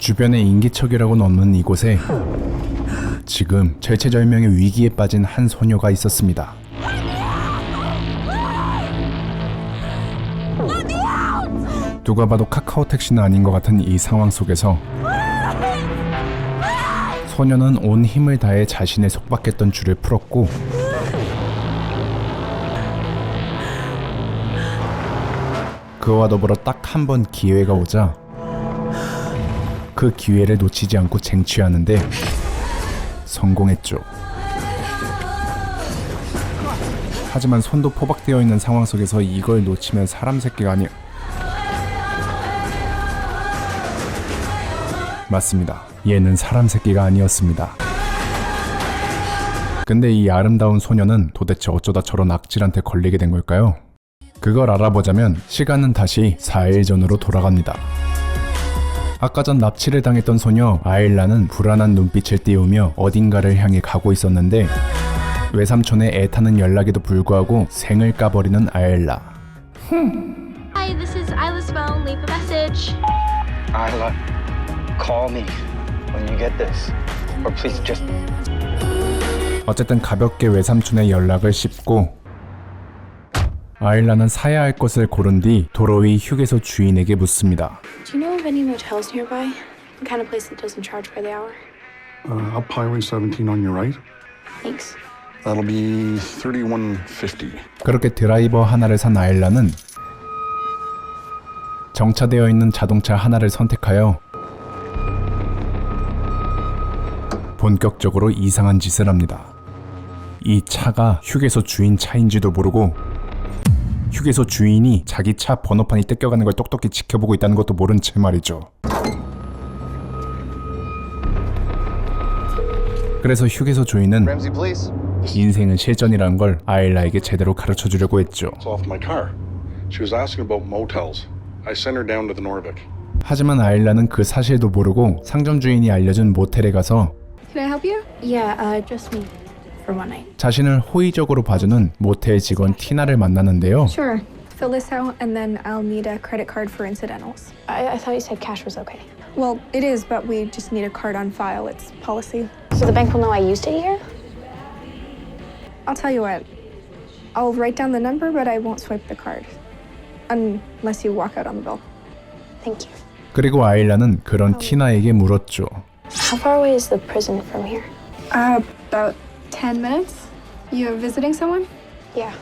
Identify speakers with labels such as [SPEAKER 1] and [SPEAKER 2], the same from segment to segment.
[SPEAKER 1] 주변에 인기척이라고는 없는 이곳에 지금 절체절명의 위기에 빠진 한 소녀가 있었습니다. 누가 봐도 카카오 택시는 아닌 것 같은 이 상황 속에서 소녀는 온 힘을 다해 자신의 속박했던 줄을 풀었고 그와 더불어 딱 한 번 기회가 오자 그 기회를 놓치지 않고 쟁취하는데 성공했죠. 하지만 손도 포박되어 있는 상황 속에서 이걸 놓치면 사람 새끼가 아니야. 맞습니다. 얘는 사람 새끼가 아니었습니다. 근데 이 아름다운 소녀는 도대체 어쩌다 저런 악질한테 걸리게 된 걸까요? 그걸 알아보자면 시간은 다시 4일 전으로 돌아갑니다. 아까 전 납치를 당했던 소녀 아일라는 불안한 눈빛을 띄우며 어딘가를 향해 가고 있었는데 외삼촌의 애타는 연락에도 불구하고 생을 까버리는 아일라.
[SPEAKER 2] Hi, this is Isla's phone. Leave a message.
[SPEAKER 3] Isla, call me when you get this. Or please just...
[SPEAKER 1] 어쨌든 가볍게 외삼촌의 연락을 씹고 아일라는 사야 할 것을 고른 뒤 도로 위 휴게소 주인에게 묻습니다.
[SPEAKER 2] Do you know of any motels nearby? The kind of place that doesn't charge by the hour?
[SPEAKER 4] Up Highway 17 on your right.
[SPEAKER 2] Thanks.
[SPEAKER 4] That'll be $31.50.
[SPEAKER 1] 그렇게 드라이버 하나를 산 아일라는 정차되어 있는 자동차 하나를 선택하여 본격적으로 이상한 짓을 합니다. 이 차가 휴게소 주인 차인지도 모르고 휴게소 주인이 자기 차 번호판이 뜯겨가는 걸 똑똑히 지켜보고 있다는 것도 모른 채 말이죠. 그래서 휴게소 주인은
[SPEAKER 4] Ramsey, please.
[SPEAKER 1] 인생은 실전이라는 걸 아일라에게 제대로 가르쳐 주려고 했죠.
[SPEAKER 4] It's off my car. She was asking about motels. I sent her down to the Norvik.
[SPEAKER 1] 하지만 아일라는 그 사실도 모르고 상점 주인이 알려준 모텔에 가서
[SPEAKER 2] Can I help you? Yeah, just me. For one night.
[SPEAKER 1] 자신을 호의적으로 봐주는 모텔 직원 티나를 만나는데요.
[SPEAKER 2] Sure. Fill this out and then I'll need a credit card for incidentals. I thought you said cash was okay. Well, it is, but we just need a card on file. It's policy. So the bank will know I used it here? I'll tell you what. I'll write down the number, but I won't swipe the card. Unless you walk out on the bill. Thank you.
[SPEAKER 1] 그리고 아일라는 그런 티나에게 물었죠.
[SPEAKER 2] How far away is the prison from here? About 10 minutes. You visiting someone? Yeah.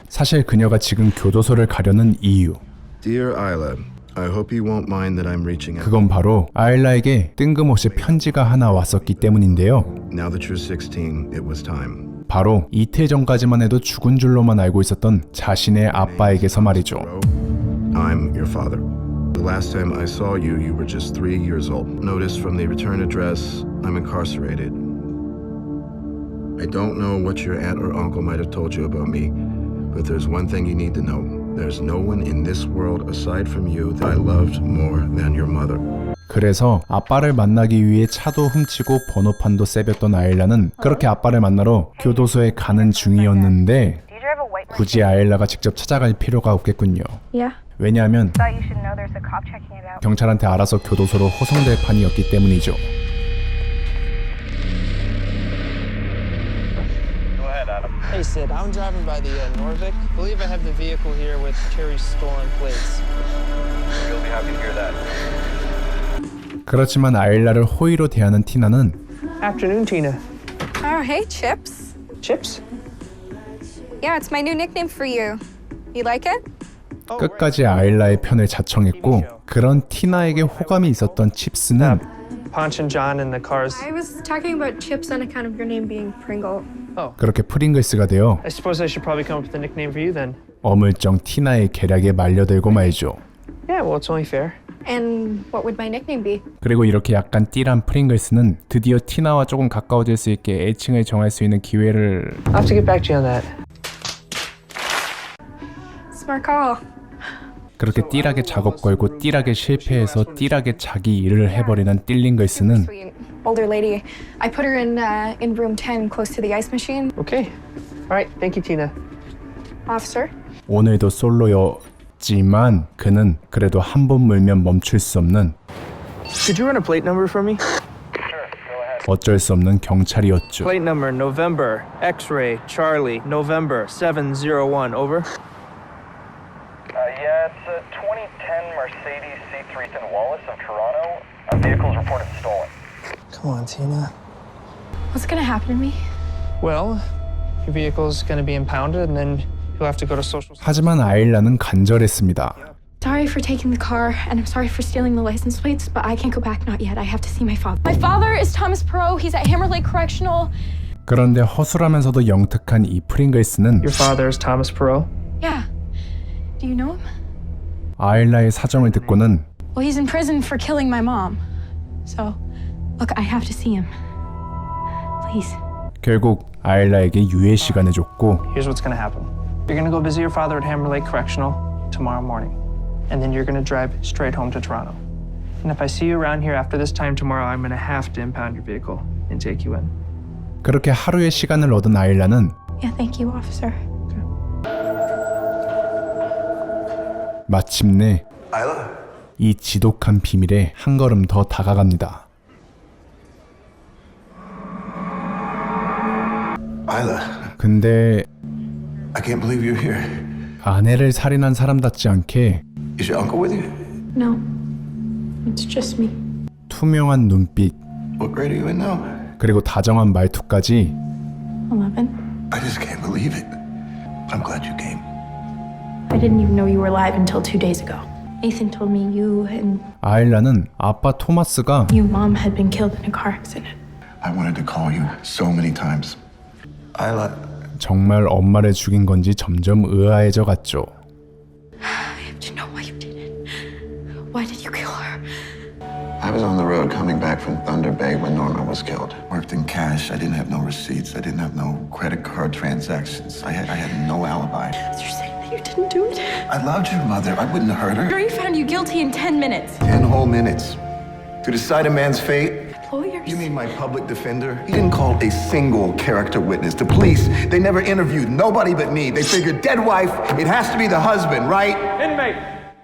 [SPEAKER 1] 사실 그녀가 지금 교도소를 가려는 이유,
[SPEAKER 5] Dear Isla, I hope you won't mind that I'm reaching out.
[SPEAKER 1] 그건 바로 아일라에게 뜬금없이 편지가 하나 왔었기 때문인데요.
[SPEAKER 5] Now that you're 16, it was time.
[SPEAKER 1] 바로 이틀 전까지만 해도 죽은 줄로만 알고 있었던 자신의 아빠에게서 말이죠.
[SPEAKER 5] I'm your father. The last time I saw you, you were just 3 years old. Notice from the return address, I'm incarcerated. I don't know what your aunt or uncle might have told you about me, but there's one thing you need to know. There's no one in this world aside from you that I loved more than your mother.
[SPEAKER 1] 그래서 아빠를 만나기 위해 차도 훔치고 번호판도 세볐던 아일라는 그렇게 아빠를 만나러 교도소에 가는 중이었는데 굳이 아일라가 직접 찾아갈 필요가 없겠군요.
[SPEAKER 2] Yeah.
[SPEAKER 1] 왜냐하면 경찰한테 알아서 교도소로 호송될 판이었기 때문이죠.
[SPEAKER 6] Hey Sid, I'm driving by the Norvik. Believe I have the vehicle here with Terry's stolen plates.
[SPEAKER 3] You'll be happy to hear that.
[SPEAKER 1] 그렇지만 아일라를 호의로 대하는 티나는
[SPEAKER 6] Afternoon, Tina.
[SPEAKER 7] Oh, hey, Chips.
[SPEAKER 6] Chips?
[SPEAKER 7] Yeah, it's my new nickname for you. You like it?
[SPEAKER 1] 끝까지 아일라의 편을 자청했고 그런 티나에게 호감이 있었던 칩스는
[SPEAKER 6] Ponch and John in the cars.
[SPEAKER 2] I was talking about Chips on account of your name being Pringle.
[SPEAKER 1] 그렇게 프링글스가 되어
[SPEAKER 6] I suppose I should probably come up with a nickname for you then.
[SPEAKER 1] 어물쩡 티나의 계략에 말려들고 말죠.
[SPEAKER 6] Yeah, well, it's only fair.
[SPEAKER 2] And what would my nickname be?
[SPEAKER 1] 그리고 이렇게 약간 띠란 프링글스는 드디어 티나와 조금 가까워질 수 있게 애칭을 정할 수 있는 기회를
[SPEAKER 6] I'll have to get back to you on that.
[SPEAKER 2] Smart call.
[SPEAKER 1] 그렇게 띠락에 작업 걸고 띠락에 실패해서 띠락에 자기 일을 해버리는 띠링글스는
[SPEAKER 2] Sweet. Older lady. I put her in room 10 close to the ice machine.
[SPEAKER 6] Okay. All right, thank you, Tina.
[SPEAKER 2] Officer?
[SPEAKER 1] 오늘도 솔로였지만 그는 그래도 한 번 물면 멈출 수 없는
[SPEAKER 6] Could you run a plate number for me?
[SPEAKER 1] 어쩔 수 없는 경찰이었죠.
[SPEAKER 6] Plate number November X-ray Charlie November 701 over.
[SPEAKER 8] Yeah, it's a 2010 Mercedes C3 in Wallace of Toronto. A vehicle is reported stolen.
[SPEAKER 6] Come on, Tina.
[SPEAKER 2] What's gonna happen to me?
[SPEAKER 6] Well, your vehicle's gonna be impounded and then you'll have to go to social.
[SPEAKER 1] 하지만 아일라는 간절했습니다.
[SPEAKER 2] Sorry for taking the car, and I'm sorry for stealing the license plates, but I can't go back, not yet. I have to see my father. My father is Thomas Perot. He's at Hammer Lake Correctional.
[SPEAKER 1] 그런데 허술하면서도 영특한 이 프링글스는
[SPEAKER 6] Your father is Thomas Perot?
[SPEAKER 2] Yeah. Do you know him?
[SPEAKER 1] 아일라의 사정을 듣고는
[SPEAKER 2] Well, he's in prison for killing my mom. So, look, I have to see him. Please.
[SPEAKER 1] 결국 아일라에게 유예 시간을 줬고
[SPEAKER 6] Here's what's gonna happen. You're gonna go visit your father at Hammer Lake Correctional tomorrow morning. And then you're gonna drive straight home to Toronto. And if I see you around here after this time tomorrow, I'm gonna have to impound your vehicle and take you in.
[SPEAKER 1] 그렇게 하루의 시간을 얻은 아일라는
[SPEAKER 2] Yeah, thank you, officer.
[SPEAKER 1] 마침내
[SPEAKER 5] Isla?
[SPEAKER 1] 이 지독한 비밀에 한 걸음 더 다가갑니다.
[SPEAKER 5] Isla,
[SPEAKER 1] 근데
[SPEAKER 5] I can't believe you're here.
[SPEAKER 1] 아내를 살인한 사람답지 않게
[SPEAKER 5] Is your uncle with you?
[SPEAKER 2] No, it's just me.
[SPEAKER 1] 투명한 눈빛
[SPEAKER 5] What grade are you in now?
[SPEAKER 1] 그리고 다정한 말투까지
[SPEAKER 2] 11.
[SPEAKER 5] I just can't believe it. I'm glad you came.
[SPEAKER 2] I didn't even know you were alive until 2 days ago. Nathan told me you and
[SPEAKER 1] 아일라는 아빠 토마스가
[SPEAKER 2] your mom had been killed in a car accident.
[SPEAKER 5] I wanted to call you so many times. Isla,
[SPEAKER 1] 정말 엄마를 죽인 건지 점점 의아해져 갔죠.
[SPEAKER 2] I have to know why you did it. Why did you kill her?
[SPEAKER 5] I was on the road coming back from Thunder Bay when Norma was killed. Worked in cash. I didn't have no receipts. I didn't have no credit card transactions. I had no alibi.
[SPEAKER 2] You're saying that you didn't do it?
[SPEAKER 5] I loved your mother. I wouldn't have hurt her.
[SPEAKER 2] Jury found you guilty in 10 minutes.
[SPEAKER 5] 10 whole minutes. To decide a man's fate?
[SPEAKER 2] Lawyers.
[SPEAKER 5] You mean my public defender? He didn't call a single character witness. The police, they never interviewed nobody but me. They figured dead wife, it has to be the husband, right?
[SPEAKER 6] Inmate!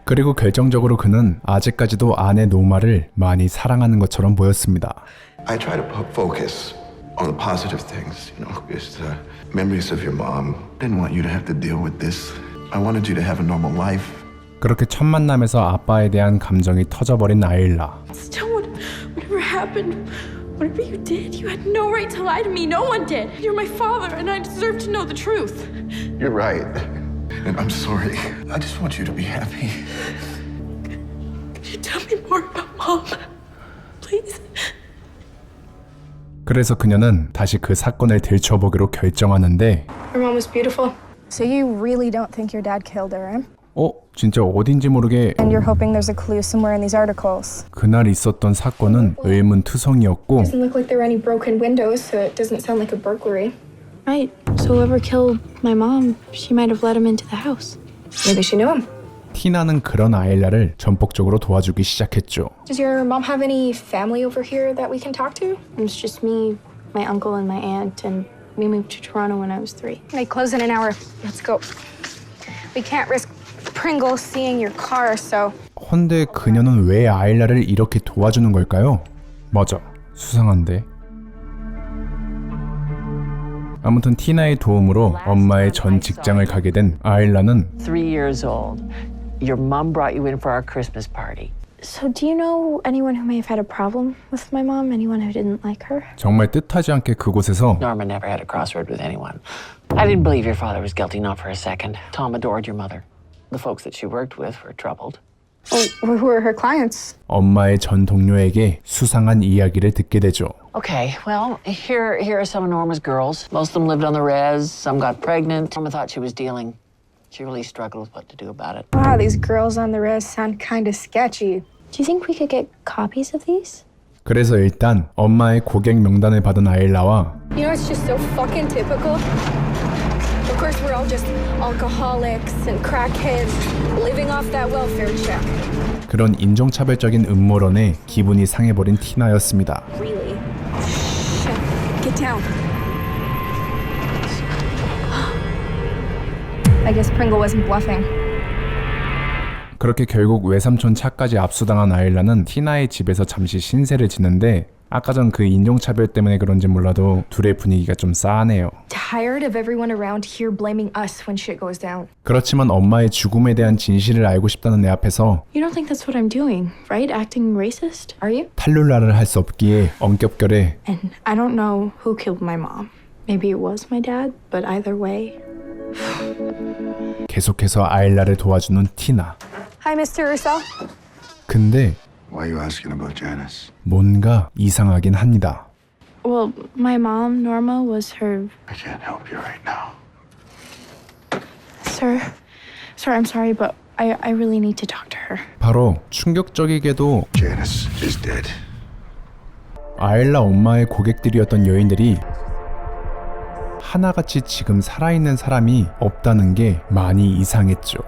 [SPEAKER 1] 그리고 결정적으로 그는 아직까지도 아내 노마를 많이 사랑하는 것처럼 보였습니다.
[SPEAKER 5] I try to put focus on the positive things, you know, just memories of your mom. Didn't want you to have to deal with this. I wanted you to have a normal life.
[SPEAKER 1] 그렇게 첫 만남에서 아빠에 대한 감정이 터져버린 아일라.
[SPEAKER 2] Still, whatever happened, whatever you did, you had no right to lie to me. No one did. You're my father, and I deserve to know the truth.
[SPEAKER 5] You're right. And I'm sorry. I just want you to be happy.
[SPEAKER 2] Could you tell me more about Mom? Please?
[SPEAKER 1] 그래서 그녀는 다시 그 사건을 들춰보기로 결정하는데
[SPEAKER 2] Your mom was beautiful.
[SPEAKER 7] So you really don't think your dad killed her, eh?
[SPEAKER 1] 진짜 어딘지 모르게
[SPEAKER 7] And you're hoping there's a clue somewhere in these articles.
[SPEAKER 1] 그날 있었던 사건은 의문투성이었고
[SPEAKER 2] Doesn't look like there were any broken windows, so it doesn't sound like a burglary. Right. So whoever killed my mom, she might have let him into the house. Maybe she knew him.
[SPEAKER 1] 티나는 그런 아일라를 전폭적으로 도와주기 시작했죠.
[SPEAKER 2] Does your mom have any family over here that we can talk to? It's just me, my uncle, and my aunt, and we moved to Toronto when I was 3.
[SPEAKER 7] They close in an hour. Let's go. We can't risk Pringle seeing your car, so
[SPEAKER 1] 헌데 그녀는 왜 아일라를 이렇게 도와주는 걸까요? 맞아, 수상한데. 아무튼 티나의 도움으로 엄마의 전 직장을 가게 된 아일라는
[SPEAKER 9] 3 years old. Your mom brought you in for our Christmas party.
[SPEAKER 2] So do you know anyone who may have had a problem with my mom? Anyone who didn't like her?
[SPEAKER 1] 정말 뜻하지 않게 그곳에서
[SPEAKER 9] Norma never had a crossroad with anyone. I didn't believe your father was guilty, not for a second. Tom adored your mother. The folks that she worked with were troubled.
[SPEAKER 7] oh, who are her clients?
[SPEAKER 1] 엄마의 전 동료에게 수상한 이야기를 듣게 되죠.
[SPEAKER 9] Okay, well, here are some of Norma's girls. Most of them lived on the res. Some got pregnant. Norma thought she was dealing. She really struggled with what to do about it.
[SPEAKER 7] Wow, these girls on the res sound kind of sketchy.
[SPEAKER 2] Do you think we could get copies of these?
[SPEAKER 1] 그래서 일단 엄마의 고객 명단을 받은 아일라와
[SPEAKER 7] You know, it's just so fucking typical. Of course, we're all just alcoholics and crackheads living off that welfare check.
[SPEAKER 1] 그런 인종차별적인 음모론에 기분이 상해버린 티나였습니다.
[SPEAKER 7] Really? Shit. Get down. I guess Pringle wasn't bluffing.
[SPEAKER 1] 그렇게 결국 외삼촌 차까지 압수당한 아일라는 티나의 집에서 잠시 신세를 지는데 아까 전 그 인종차별 때문에 그런지 몰라도 둘의 분위기가 좀 싸하네요.
[SPEAKER 2] Tired of everyone around here blaming us when shit goes down.
[SPEAKER 1] 그렇지만 엄마의 죽음에 대한 진실을 알고 싶다는 내 앞에서
[SPEAKER 2] You don't think that's what I'm doing, right? Acting racist? Are you?
[SPEAKER 1] 탈룰라를 할 수 없기에 엄격결에
[SPEAKER 2] And I don't know who killed my mom. Maybe it was my dad, but either way.
[SPEAKER 1] 계속해서 아일라를 도와주는 티나.
[SPEAKER 2] Hi, Mr. Russo.
[SPEAKER 1] 근데
[SPEAKER 10] Why are you asking about Janice?
[SPEAKER 1] 뭔가 이상하긴 합니다.
[SPEAKER 2] Well, my mom, Norma, was her...
[SPEAKER 10] I can't help you right now.
[SPEAKER 2] Sir, I'm sorry, but I really need to talk to her.
[SPEAKER 1] 바로 충격적이게도
[SPEAKER 10] Janice is dead.
[SPEAKER 1] 아일라 엄마의 고객들이었던 여인들이 하나같이 지금 살아있는 사람이 없다는 게 많이 이상했죠.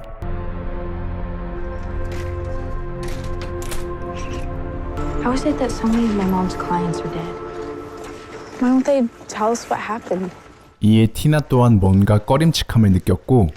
[SPEAKER 2] How is it that so many of my mom's clients are dead? Why don't they tell us what happened?
[SPEAKER 1] 이에 티나 또한 뭔가 꺼림칙함을 느꼈고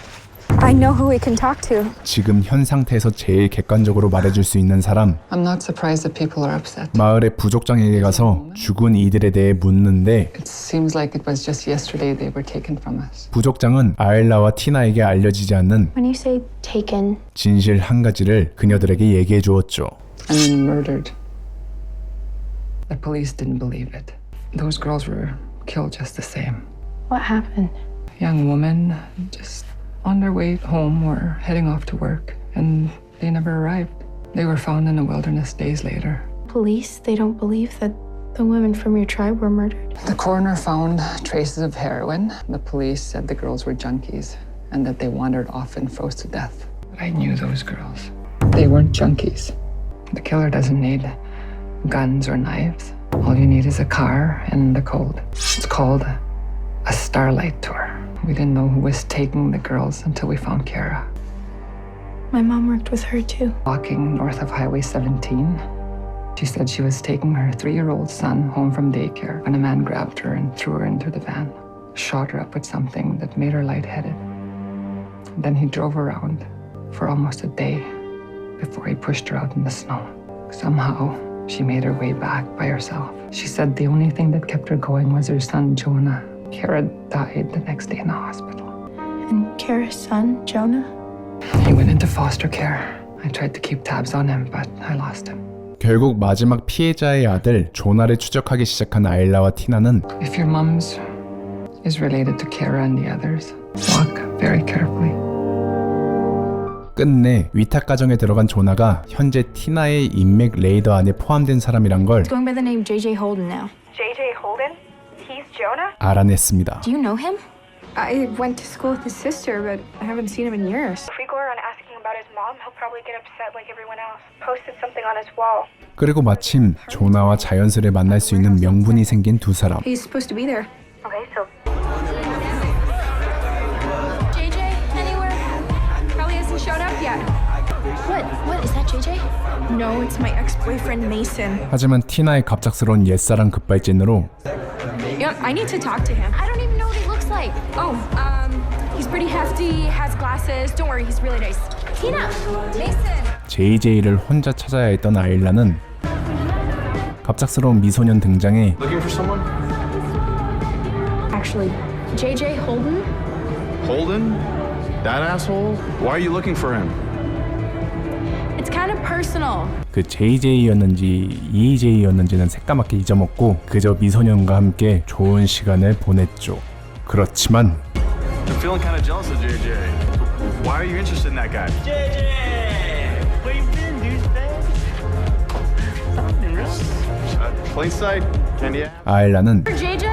[SPEAKER 2] I know who we can talk to.
[SPEAKER 1] 지금 현 상태에서 제일 객관적으로 말해줄 수 있는 사람
[SPEAKER 9] I'm not surprised that people are upset.
[SPEAKER 1] 마을의 부족장에게 가서 죽은 이들에 대해 묻는데
[SPEAKER 9] It seems like it was just yesterday they were taken from us.
[SPEAKER 1] 부족장은 아일라와 티나에게 알려지지 않는
[SPEAKER 2] When you say taken,
[SPEAKER 1] 진실 한 가지를 그녀들에게 얘기해 주었죠.
[SPEAKER 9] And then murdered. The police didn't believe it. Those girls were killed just the same.
[SPEAKER 2] what happened?
[SPEAKER 9] Young women just on their way home or heading off to work, and they never arrived. They were found in the wilderness days later.
[SPEAKER 2] Police, they don't believe that the women from your tribe were murdered.
[SPEAKER 9] The coroner found traces of heroin. The police said the girls were junkies and that they wandered off and froze to death. But I knew those girls. They weren't junkies. The killer doesn't need guns or knives. All you need is a car and the code. It's called a Starlight Tour. We didn't know who was taking the girls until we found Kara.
[SPEAKER 2] My mom worked with her too.
[SPEAKER 9] Walking north of Highway 17, she said she was taking her 3-year-old son home from daycare when a man grabbed her and threw her into the van, shot her up with something that made her lightheaded. Then he drove around for almost a day before he pushed her out in the snow. Somehow, she made her way back by herself. She said the only thing that kept her going was her son, Jonah. Kara died the next day in the hospital.
[SPEAKER 2] And Kara's son, Jonah?
[SPEAKER 9] He went into foster care. I tried to keep tabs on him, but I lost him.
[SPEAKER 1] 결국 마지막 피해자의 아들 조나를 추적하기 시작한 아일라와 티나는
[SPEAKER 9] If your mom's is related to Kara and the others, walk very carefully.
[SPEAKER 1] 끝내 위탁 가정에 들어간 조나가 현재 티나의 인맥 레이더 안에 포함된 사람이란 걸
[SPEAKER 2] He's going by the name JJ Holden now.
[SPEAKER 7] JJ Holden? He's Jonah?
[SPEAKER 1] 알아냈습니다.
[SPEAKER 2] Do you know him? I went to school with his sister, but I haven't seen him in years.
[SPEAKER 7] If we go around asking about his mom, he'll probably get upset like everyone else. Posted something on his wall.
[SPEAKER 1] 그리고 마침 조나와 자연스레 만날 수 있는 명분이 생긴 두 사람.
[SPEAKER 2] He's supposed to be there.
[SPEAKER 7] Okay, so
[SPEAKER 2] JJ, anywhere? Probably hasn't showed up yet. What? Is that JJ? No, it's my ex-boyfriend Mason.
[SPEAKER 1] 하지만 티나의 갑작스러운 옛사랑 급발진으로
[SPEAKER 2] Yep, I need to talk to him. I don't even know what he looks like. Oh, he's pretty hefty, has glasses. Don't worry, he's really nice. Tina! Mason!
[SPEAKER 1] JJ를 혼자 찾아야 했던 아일라는 갑작스러운 미소년 등장에
[SPEAKER 4] Looking for someone?
[SPEAKER 2] Actually, JJ Holden?
[SPEAKER 4] Holden? That asshole? Why are you looking for him?
[SPEAKER 2] It's kind of personal.
[SPEAKER 1] 그 JJ였는지 EJ였는지는 새까맣게 잊어먹고 그저 미소년과 함께 좋은 시간을 보냈죠. 그렇지만
[SPEAKER 4] I'm feeling kind of jealous of JJ. Why are you interested in that guy? JJ! Where you been, douchebag? Playside? Candy?
[SPEAKER 1] 아일라는
[SPEAKER 2] JJ?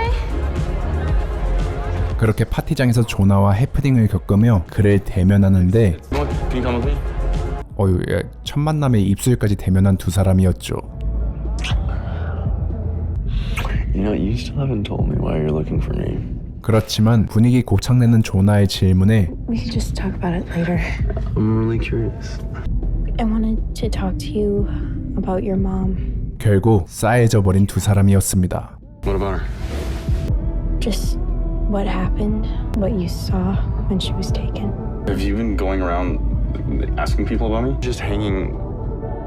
[SPEAKER 1] 그렇게 파티장에서 조나와 해프닝을 겪으며 그를 대면하는데
[SPEAKER 4] Can you come with me?
[SPEAKER 1] 첫 만남에 입술까지 대면한 두 사람이었죠.
[SPEAKER 10] You know, you still haven't told me why you're looking for me.
[SPEAKER 1] 그렇지만 분위기 곱창내는 조나의 질문에
[SPEAKER 2] We can just talk about it later.
[SPEAKER 10] I'm really curious.
[SPEAKER 2] I wanted to talk to you about your mom.
[SPEAKER 1] 결국 싸해져 버린 두 사람이었습니다.
[SPEAKER 10] What about her?
[SPEAKER 2] Just what happened, what you saw when she was taken.
[SPEAKER 10] Have you been going around asking people about me? Just hanging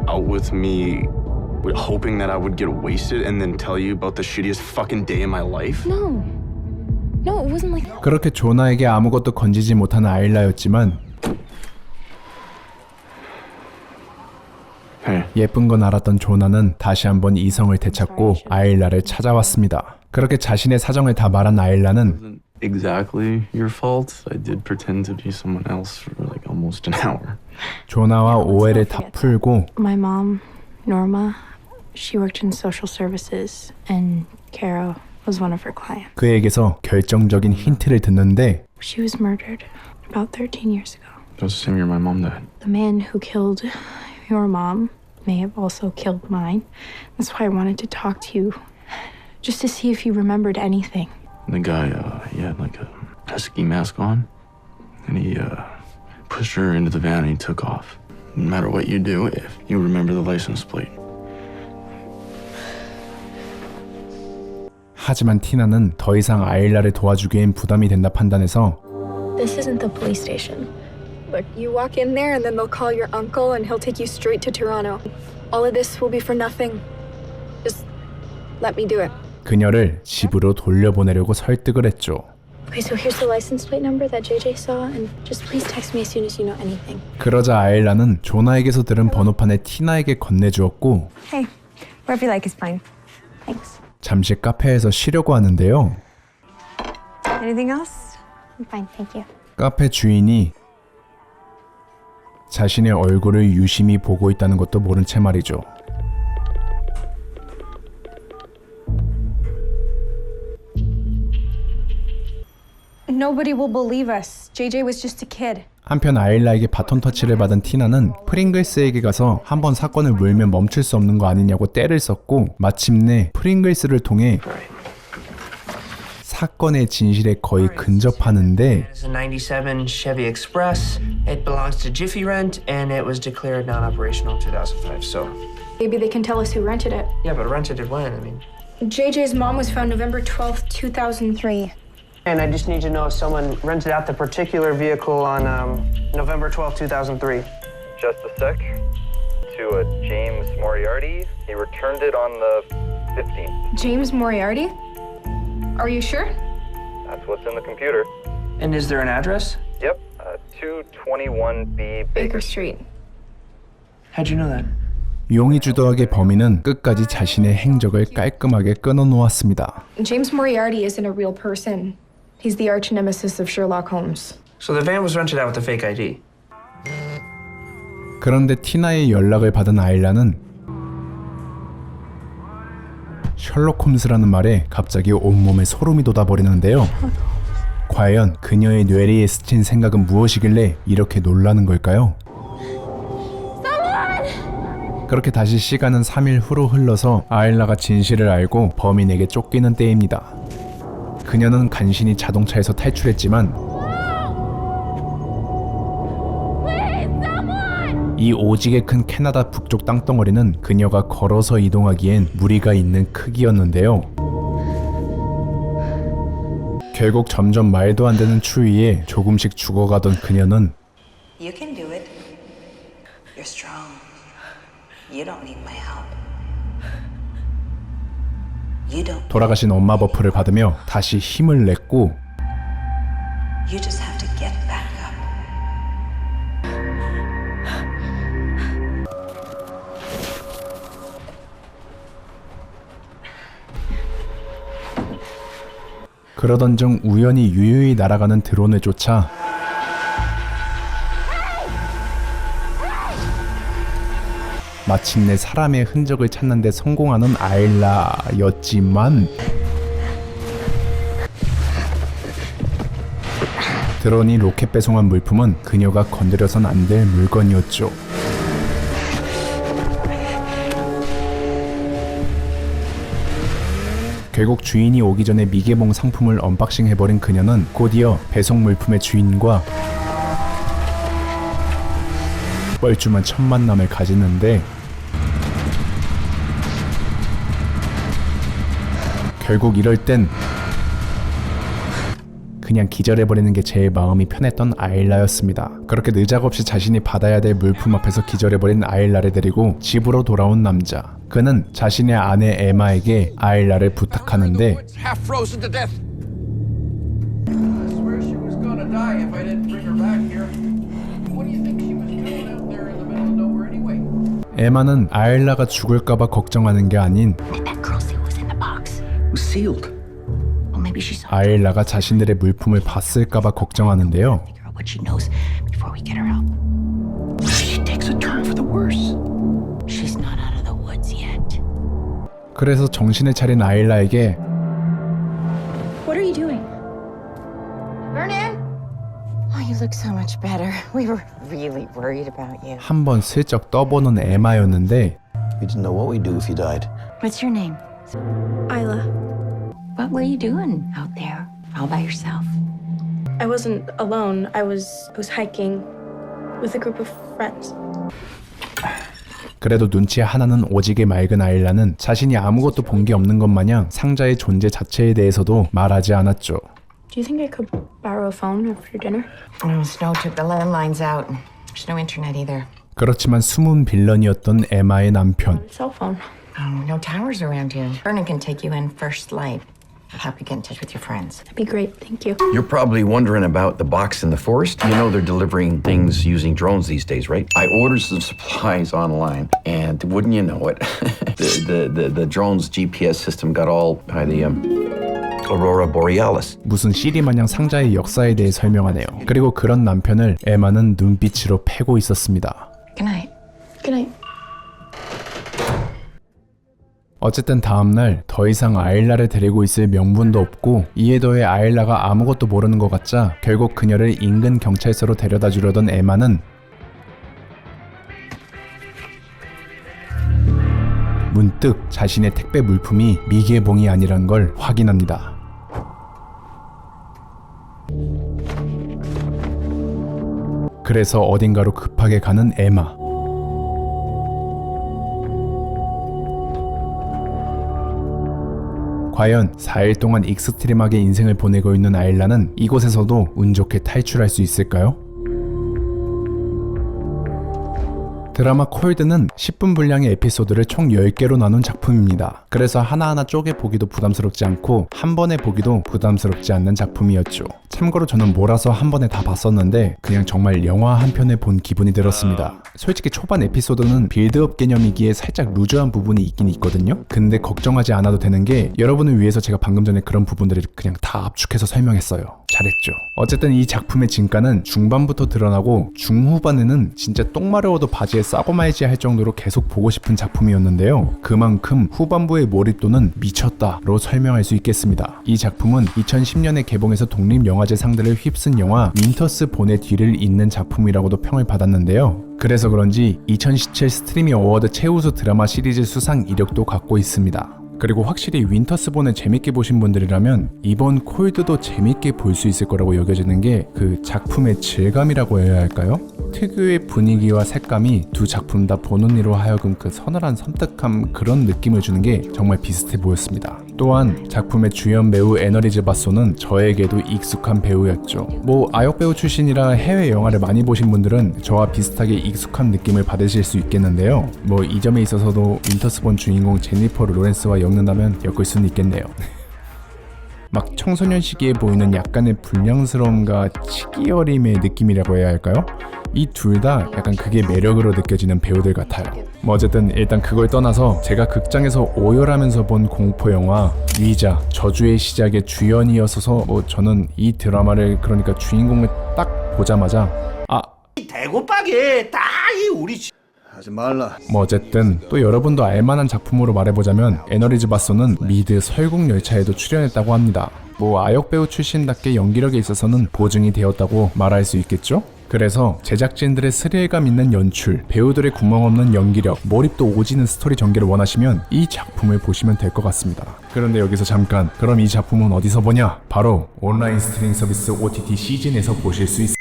[SPEAKER 10] out with me, hoping that I would get wasted and then tell you about the shittiest fucking day in my life?
[SPEAKER 2] No. No, it wasn't like.
[SPEAKER 1] 그렇게 조나에게 아무것도 건지지 못한 아일라였지만
[SPEAKER 10] Hey.
[SPEAKER 1] 예쁜 건 알았던 조나는 다시 한번 이성을 되찾고 아일라를 찾아왔습니다. 그렇게 자신의 사정을 다 말한 아일라는
[SPEAKER 10] Exactly your fault. I did pretend to be someone else for like almost an hour.
[SPEAKER 1] 조나와 오해를 다 풀고
[SPEAKER 2] My mom, Norma, she worked in social services, and Kara was one of her clients.
[SPEAKER 1] 그에게서 결정적인 힌트를 듣는데
[SPEAKER 2] She was murdered about 13 years ago.
[SPEAKER 10] It was the same year my mom died.
[SPEAKER 2] The man who killed your mom may have also killed mine. That's why I wanted to talk to you, just to see if you remembered anything.
[SPEAKER 10] The guy, he had like a ski mask on, and he pushed her into the van and he took off. No matter what you do, if you remember the license plate.
[SPEAKER 1] 하지만 티나는 더 이상 아일라를 도와주기엔 부담이 된다 판단해서
[SPEAKER 2] This isn't the police station.
[SPEAKER 7] Look, you walk in there and then they'll call your uncle and he'll take you straight to Toronto. All of this will be for nothing. Just let me do it.
[SPEAKER 1] 그녀를 집으로 돌려보내려고 설득을 했죠.
[SPEAKER 2] Okay, so here's the license plate number that JJ saw, and just please text me as soon as you know anything.
[SPEAKER 1] 그러자 아일라는 조나에게서 들은 번호판을 티나에게 건네주었고
[SPEAKER 7] Hey, wherever you like is fine. Thanks.
[SPEAKER 1] 잠시 카페에서 쉬려고 하는데요.
[SPEAKER 7] Anything else?
[SPEAKER 2] I'm fine, thank you.
[SPEAKER 1] 카페 주인이 자신의 얼굴을 유심히 보고 있다는 것도 모른 채 말이죠.
[SPEAKER 7] Nobody will believe us. JJ was just a kid.
[SPEAKER 1] 한편 아일라에게 바톤 터치를 받은 티나는 프링글스에게 가서 한번 사건을 물면 멈출 수 없는 거 아니냐고 떼를 썼고 마침내 프링글스를 통해 사건의 진실에 거의 근접하는데
[SPEAKER 6] It's a 97 Chevy Express. It belongs to Jiffy Rent, and it was declared non-operational in 2005. So,
[SPEAKER 2] Maybe they can tell us who rented it.
[SPEAKER 6] yeah, but rented it when? I mean,
[SPEAKER 2] JJ's mom was found November 12th, 2003.
[SPEAKER 6] and I just need to know if someone rented out the particular vehicle on November 12th, 2003.
[SPEAKER 8] Just a sec. To a James Moriarty. He returned it on the 15th.
[SPEAKER 2] James Moriarty? Are you sure?
[SPEAKER 8] That's what's in the computer.
[SPEAKER 6] And is there an address?
[SPEAKER 8] Yep. 221B
[SPEAKER 2] Baker Street.
[SPEAKER 6] How'd you know that?
[SPEAKER 1] 용의 주도하게 범인은 끝까지 자신의 행적을 깔끔하게 끊어놓았습니다.
[SPEAKER 2] James Moriarty isn't a real person. He's the arch nemesis of Sherlock Holmes.
[SPEAKER 6] So the van was rented out with a fake ID.
[SPEAKER 1] 그런데 티나의 연락을 받은 아일라는 셜록 홈스라는 말에 갑자기 온몸에 소름이 돋아버리는데요. 과연 그녀의 뇌리에 스친 생각은 무엇이길래 이렇게 놀라는 걸까요? 그렇게 다시 시간은 3일 후로 흘러서 아일라가 진실을 알고 범인에게 쫓기는 때입니다. 그녀는 간신히 자동차에서 탈출했지만 이 오지게 큰 캐나다 북쪽 땅덩어리는 그녀가 걸어서 이동하기엔 무리가 있는 크기였는데요. 결국 점점 말도 안 되는 추위에 조금씩 죽어가던 그녀는
[SPEAKER 11] You can do it. You're strong. You don't need my help. You don't.
[SPEAKER 1] 돌아가신 엄마 버프를 받으며 다시 힘을 냈고
[SPEAKER 11] You just have to get back up.
[SPEAKER 1] 그러던 중 우연히 유유히 날아가는 드론을 쫓아 마침내 사람의 흔적을 찾는 데 성공하는 아일라였지만 드론이 로켓 배송한 물품은 그녀가 건드려선 안 될 물건이었죠. 결국 주인이 오기 전에 미개봉 상품을 언박싱 해버린 그녀는 곧이어 배송 물품의 주인과 뻘쭘한 첫 만남을 가지는데 결국 이럴 땐 그냥 기절해버리는 게 제일 마음이 편했던 아일라였습니다. 그렇게 느작없이 자신이 받아야 될 물품 앞에서 기절해버린 아일라를 데리고 집으로 돌아온 남자. 그는 자신의 아내 에마에게 아일라를 부탁하는데 에마는 아일라가 죽을까봐 걱정하는 게 아닌 아일라가 자신들의 물품을 봤을까봐 걱정하는데요. 그래서 정신을 차린 아일라에게
[SPEAKER 2] What are you doing?
[SPEAKER 11] Vernon? Oh, you look so much better. We were really worried about you.
[SPEAKER 1] 한번 슬쩍 떠보는 에마였는데
[SPEAKER 12] We didn't know what we'd do if you died.
[SPEAKER 11] What's your name?
[SPEAKER 2] Isla.
[SPEAKER 11] What were you doing out there all by yourself?
[SPEAKER 2] I wasn't alone. I was hiking with a group of friends.
[SPEAKER 1] 그래도 눈치 하나는 오지게 맑은 아일라는 자신이 아무것도 본 게 없는 것 마냥 상자의 존재 자체에 대해서도 말하지 않았죠.
[SPEAKER 2] Do you think I could borrow a phone after dinner?
[SPEAKER 11] Oh, Snow took the landlines out. There's no internet either.
[SPEAKER 1] 그렇지만 숨은 빌런이었던 에마의 남편.
[SPEAKER 2] Cell phone.
[SPEAKER 11] Oh, no towers around here. Vernon can take you in first light. I'll help you get in touch with your friends.
[SPEAKER 2] That'd be great. Thank you.
[SPEAKER 12] You're probably wondering about the box in the forest. You know they're delivering things using drones these days, right? I ordered some supplies online, and wouldn't you know it, the drone's GPS system got all by the Aurora Borealis.
[SPEAKER 1] 무슨 시리 마냥 상자의 역사에 대해 설명하네요. 그리고 그런 남편을 에마는 눈빛으로 패고 있었습니다.
[SPEAKER 11] Good night.
[SPEAKER 2] Good night.
[SPEAKER 1] 어쨌든 다음날 더 이상 아일라를 데리고 있을 명분도 없고 이에 더해 아일라가 아무것도 모르는 것 같자 결국 그녀를 인근 경찰서로 데려다 주려던 에마는 문득 자신의 택배 물품이 미개봉이 아니란 걸 확인합니다. 그래서 어딘가로 급하게 가는 에마. 과연 4일 동안 익스트림하게 인생을 보내고 있는 아일라는 이곳에서도 운 좋게 탈출할 수 있을까요? 드라마 콜드는 10분 분량의 에피소드를 총 10개로 나눈 작품입니다. 그래서 하나하나 쪼개 보기도 부담스럽지 않고 한 번에 보기도 부담스럽지 않는 작품이었죠. 참고로 저는 몰아서 한 번에 다 봤었는데 그냥 정말 영화 한 편을 본 기분이 들었습니다. 솔직히 초반 에피소드는 빌드업 개념이기에 살짝 루즈한 부분이 있긴 있거든요. 근데 걱정하지 않아도 되는 게 여러분을 위해서 제가 방금 전에 그런 부분들을 그냥 다 압축해서 설명했어요. 잘했죠. 어쨌든 이 작품의 진가는 중반부터 드러나고 중후반에는 진짜 똥마려워도 바지에 싸고 말지 할 정도로 계속 보고 싶은 작품이었는데요. 그만큼 후반부의 몰입도는 미쳤다로 설명할 수 있겠습니다. 이 작품은 2010년에 개봉해서 독립영화제 상들을 휩쓴 영화 윈터스 본의 뒤를 잇는 작품이라고도 평을 받았는데요. 그래서 그런지 2017 스트리미 어워드 최우수 드라마 시리즈 수상 이력도 갖고 있습니다. 그리고 확실히 윈터스본을 재밌게 보신 분들이라면 이번 콜드도 재밌게 볼 수 있을 거라고 여겨지는 게 그 작품의 질감이라고 해야 할까요? 특유의 분위기와 색감이 두 작품 다 보는 이로 하여금 그 서늘한 섬뜩함 그런 느낌을 주는 게 정말 비슷해 보였습니다. 또한 작품의 주연 배우 에너리즈 바소는 저에게도 익숙한 배우였죠. 뭐 아역 배우 출신이라 해외 영화를 많이 보신 분들은 저와 비슷하게 익숙한 느낌을 받으실 수 있겠는데요. 뭐 이 점에 있어서도 윈터스본 주인공 제니퍼 로렌스와 엮는다면 엮을 수는 있겠네요. 막 청소년 시기에 보이는 약간의 불량스러움과 치기어림의 느낌이라고 해야 할까요? 이 둘 다 약간 그게 매력으로 느껴지는 배우들 같아요. 뭐 어쨌든 일단 그걸 떠나서 제가 극장에서 오열하면서 본 공포영화 위자 저주의 시작의 주연이었어서 뭐 저는 이 드라마를 그러니까 주인공을 딱 보자마자
[SPEAKER 13] 대고박이 딱이 우리 하지 말라.
[SPEAKER 1] 뭐 어쨌든 또 여러분도 알만한 작품으로 말해보자면 에너리즈 바소는 미드 설국열차에도 출연했다고 합니다. 뭐 아역 배우 출신답게 연기력에 있어서는 보증이 되었다고 말할 수 있겠죠? 그래서 제작진들의 스릴감 있는 연출, 배우들의 구멍없는 연기력, 몰입도 오지는 스토리 전개를 원하시면 이 작품을 보시면 될 것 같습니다. 그런데 여기서 잠깐, 그럼 이 작품은 어디서 보냐? 바로 온라인 스트리밍 서비스 OTT 시즌에서 보실 수 있습니다.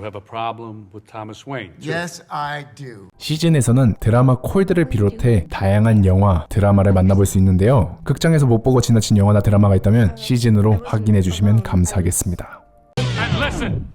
[SPEAKER 14] have a problem with Thomas Wayne. too.
[SPEAKER 15] Yes, I do.
[SPEAKER 1] 시즌에서는 드라마 콜드를 비롯해 다양한 영화, 드라마를 만나볼 수 있는데요. 극장에서 못 보고 지나친 영화나 드라마가 있다면 시즌으로 확인해 주시면 감사하겠습니다.
[SPEAKER 14] And listen,